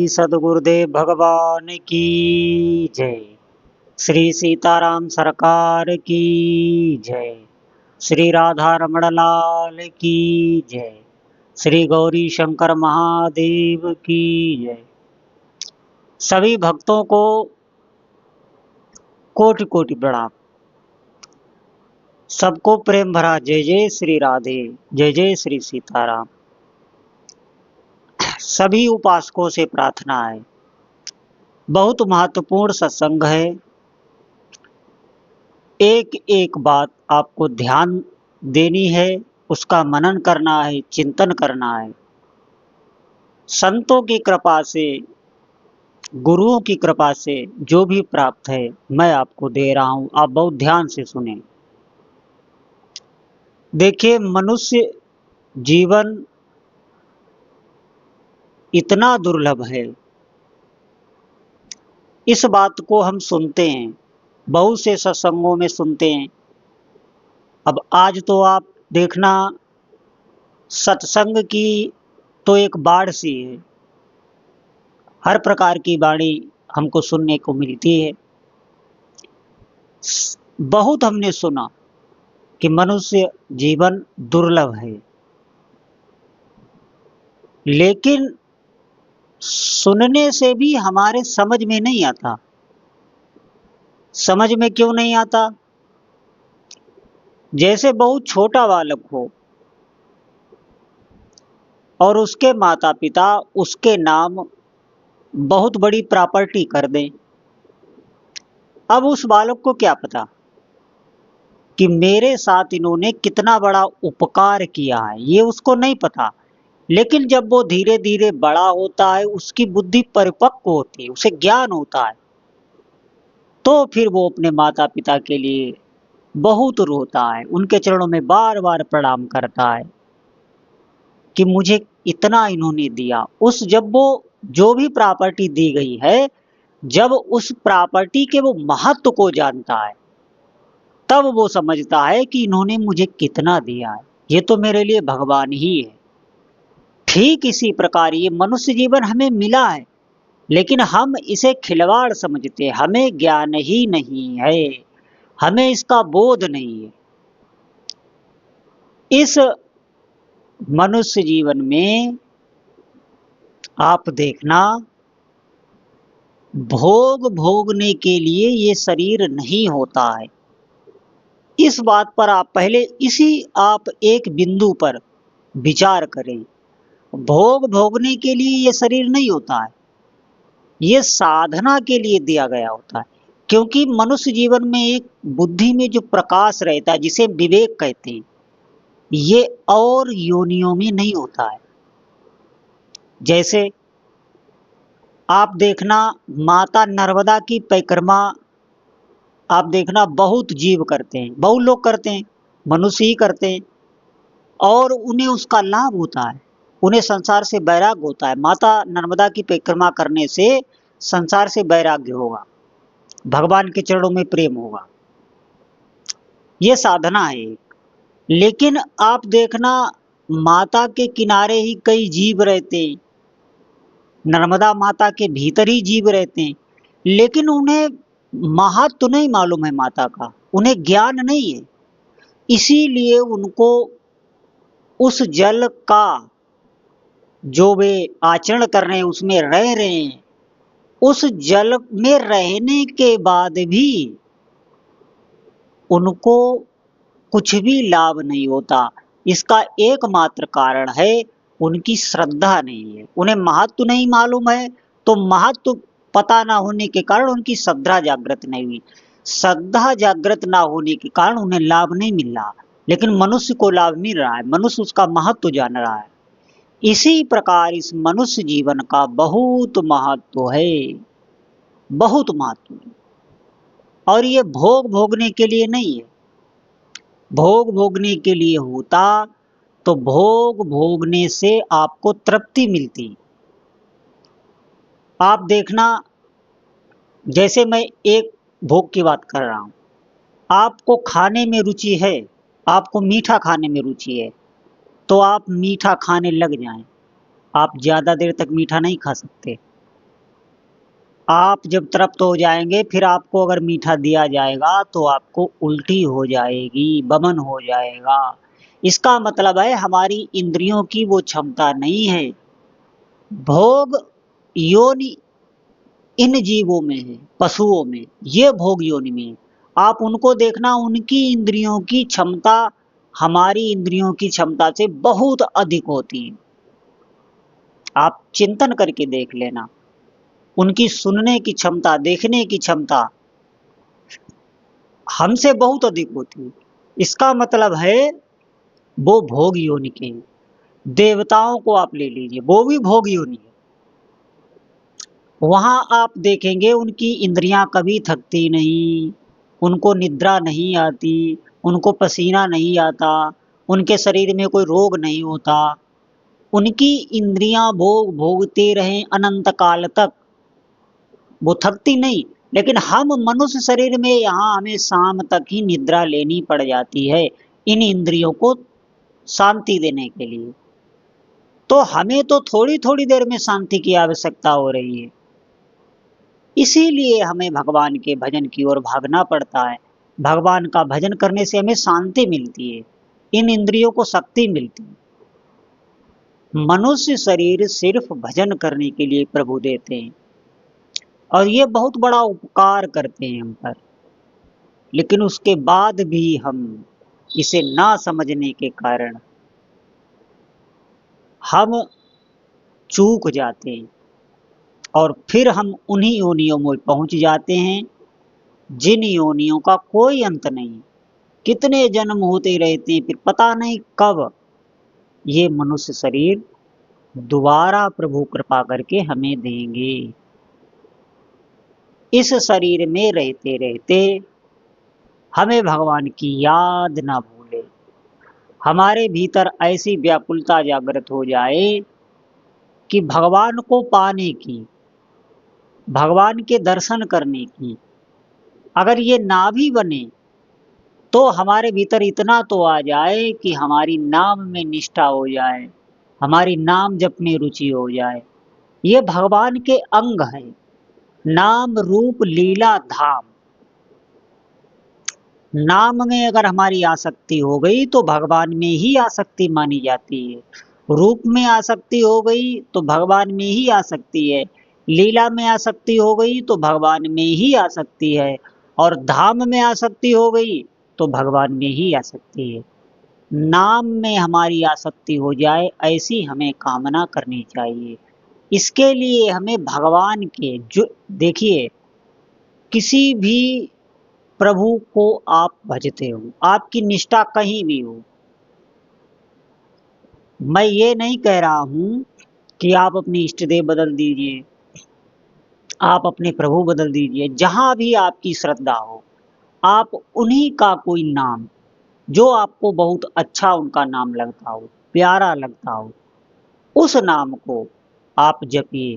सदगुरुदेव भगवान की जय। श्री सीताराम सरकार की जय। श्री राधा रमण लाल की जय। श्री गौरी शंकर महादेव की जय। सभी भक्तों को कोटि कोटि प्रणाम। सबको प्रेम भरा जय जय श्री राधे, जय जय श्री सीताराम। सभी उपासकों से प्रार्थना है, बहुत महत्वपूर्ण सत्संग है। एक एक बात आपको ध्यान देनी है, उसका मनन करना है, चिंतन करना है। संतों की कृपा से, गुरुओं की कृपा से जो भी प्राप्त है मैं आपको दे रहा हूं, आप बहुत ध्यान से सुने। देखिए, मनुष्य जीवन इतना दुर्लभ है, इस बात को हम सुनते हैं, बहुत से सत्संगों में सुनते हैं। अब आज तो आप देखना, सत्संग की तो एक बाढ़ सी है, हर प्रकार की वाणी हमको सुनने को मिलती है। बहुत हमने सुना कि मनुष्य जीवन दुर्लभ है, लेकिन सुनने से भी हमारे समझ में नहीं आता। समझ में क्यों नहीं आता? जैसे बहुत छोटा बालक हो और उसके माता पिता उसके नाम बहुत बड़ी प्रॉपर्टी कर दें। अब उस बालक को क्या पता कि मेरे साथ इन्होंने कितना बड़ा उपकार किया है, ये उसको नहीं पता। लेकिन जब वो धीरे धीरे बड़ा होता है, उसकी बुद्धि परिपक्व होती है, उसे ज्ञान होता है, तो फिर वो अपने माता पिता के लिए बहुत रोता है, उनके चरणों में बार बार प्रणाम करता है कि मुझे इतना इन्होंने दिया। उस जब वो जो भी प्रॉपर्टी दी गई है, जब उस प्रॉपर्टी के वो महत्व को जानता है, तब वो समझता है कि इन्होंने मुझे कितना दिया है, ये तो मेरे लिए भगवान ही है। ठीक इसी प्रकार ये मनुष्य जीवन हमें मिला है, लेकिन हम इसे खिलवाड़ समझते हैं, हमें ज्ञान ही नहीं है, हमें इसका बोध नहीं है। इस मनुष्य जीवन में आप देखना, भोग भोगने के लिए ये शरीर नहीं होता है। इस बात पर आप पहले आप एक बिंदु पर विचार करें। भोग भोगने के लिए ये शरीर नहीं होता है, ये साधना के लिए दिया गया होता है। क्योंकि मनुष्य जीवन में एक बुद्धि में जो प्रकाश रहता है, जिसे विवेक कहते हैं, ये और योनियों में नहीं होता है। जैसे आप देखना, माता नर्मदा की परिक्रमा आप देखना बहुत जीव करते हैं, बहुत लोग करते हैं, मनुष्य ही करते हैं, और उन्हें उसका लाभ होता है, उन्हें संसार से वैराग्य होता है। माता नर्मदा की परिक्रमा करने से संसार से वैराग्य होगा, भगवान के चरणों में प्रेम होगा, ये साधना है। लेकिन आप देखना, माता के किनारे ही कई जीव रहते हैं, नर्मदा माता के भीतर ही जीव रहते हैं, लेकिन उन्हें महत्व नहीं मालूम है माता का, उन्हें ज्ञान नहीं है। इसीलिए उनको उस जल का जो वे आचरण कर रहे हैं, उसमें रह रहे हैं, उस जल में रहने के बाद भी उनको कुछ भी लाभ नहीं होता। इसका एकमात्र कारण है उनकी श्रद्धा नहीं है, उन्हें महत्व नहीं मालूम है, तो महत्व पता ना होने के कारण उनकी श्रद्धा जागृत नहीं हुई। श्रद्धा जागृत ना होने के कारण उन्हें लाभ नहीं मिल रहा, लेकिन मनुष्य को लाभ मिल रहा है, मनुष्य उसका महत्व जान रहा है। इसी प्रकार इस मनुष्य जीवन का बहुत महत्व है, बहुत महत्व है। और ये भोग भोगने के लिए नहीं है। भोग भोगने के लिए होता तो भोग भोगने से आपको तृप्ति मिलती। आप देखना, जैसे मैं एक भोग की बात कर रहा हूं, आपको खाने में रुचि है, आपको मीठा खाने में रुचि है, तो आप मीठा खाने लग जाएं। आप ज्यादा देर तक मीठा नहीं खा सकते, आप जब तृप्त हो जाएंगे फिर आपको अगर मीठा दिया जाएगा तो आपको उल्टी हो जाएगी, वमन हो जाएगा। इसका मतलब है हमारी इंद्रियों की वो क्षमता नहीं है। भोग योनि इन जीवों में है, पशुओं में, ये भोग योनि में है। आप उनको देखना, उनकी इंद्रियों की क्षमता हमारी इंद्रियों की क्षमता से बहुत अधिक होती है। आप चिंतन करके देख लेना, उनकी सुनने की क्षमता, देखने की क्षमता हमसे बहुत अधिक होती है। इसका मतलब है वो भोग योनि के हैं। देवताओं को आप ले लीजिए, वो भी भोग योनि है। वहां आप देखेंगे उनकी इंद्रियां कभी थकती नहीं, उनको निद्रा नहीं आती, उनको पसीना नहीं आता, उनके शरीर में कोई रोग नहीं होता। उनकी इंद्रियां भोग भोगते रहें अनंत काल तक, वो थकती नहीं। लेकिन हम मनुष्य शरीर में यहाँ हमें शाम तक ही निद्रा लेनी पड़ जाती है इन इंद्रियों को शांति देने के लिए। तो हमें तो थोड़ी थोड़ी देर में शांति की आवश्यकता हो रही है। इसीलिए हमें भगवान के भजन की ओर भागना पड़ता है। भगवान का भजन करने से हमें शांति मिलती है, इन इंद्रियों को शक्ति मिलती है। मनुष्य शरीर सिर्फ भजन करने के लिए प्रभु देते हैं और ये बहुत बड़ा उपकार करते हैं हम पर। लेकिन उसके बाद भी हम इसे ना समझने के कारण हम चूक जाते हैं और फिर हम उन्हीं योनियों में पहुंच जाते हैं जिन योनियों का कोई अंत नहीं। कितने जन्म होते रहते हैं, फिर पता नहीं कब ये मनुष्य शरीर दोबारा प्रभु कृपा करके हमें देंगे। इस शरीर में रहते रहते हमें भगवान की याद ना भूले, हमारे भीतर ऐसी व्याकुलता जागृत हो जाए कि भगवान को पाने की, भगवान के दर्शन करने की अगर ये ना भी बने तो हमारे भीतर इतना तो आ जाए कि हमारी नाम में निष्ठा हो जाए, हमारी नाम जप में रुचि हो जाए। ये भगवान के अंग है, नाम रूप लीला धाम। नाम में अगर हमारी आसक्ति हो गई तो भगवान में ही आसक्ति मानी जाती है। रूप में आसक्ति हो गई तो भगवान में ही आसक्ति है। लीला में आसक्ति हो गई तो भगवान में ही आसक्ति है। और धाम में आसक्ति हो गई तो भगवान में ही आसक्ति है। नाम में हमारी आसक्ति हो जाए ऐसी हमें कामना करनी चाहिए। इसके लिए हमें भगवान के जो देखिए, किसी भी प्रभु को आप भजते हो, आपकी निष्ठा कहीं भी हो, मैं ये नहीं कह रहा हूं कि आप अपनी इष्ट देव बदल दीजिए, आप अपने प्रभु बदल दीजिए। जहां भी आपकी श्रद्धा हो, आप उन्हीं का कोई नाम जो आपको बहुत अच्छा उनका नाम लगता हो, प्यारा लगता हो, उस नाम को आप जपिए।